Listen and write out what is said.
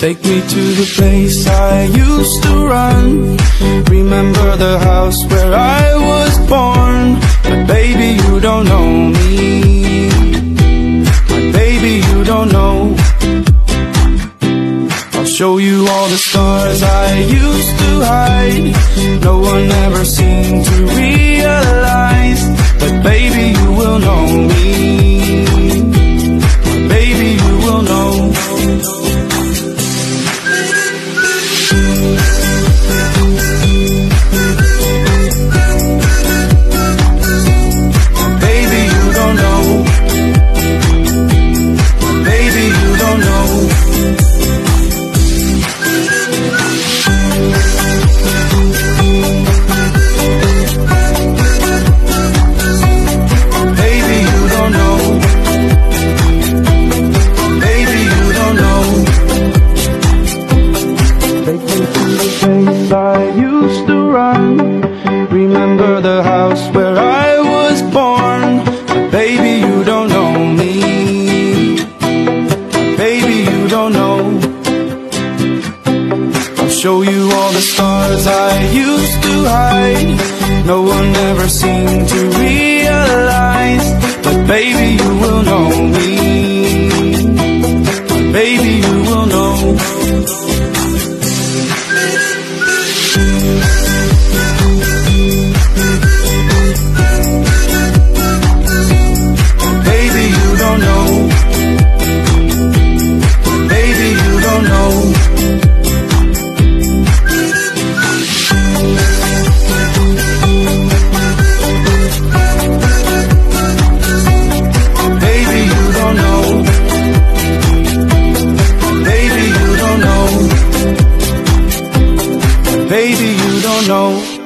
Take me to the place I used to run. Remember the house where I was born. But baby, you don't know me. My baby, you don't know. I'll show you all the stars I used to hide. No one ever seemed to realize. But baby, you will know me. My baby, you will know. Remember the house where I was born. But baby, you don't know me. Baby, you don't know. I'll show you all the stars I used to hide. No one ever seemed to realize. But baby, you will know me. Baby, you will know. Baby, you don't know.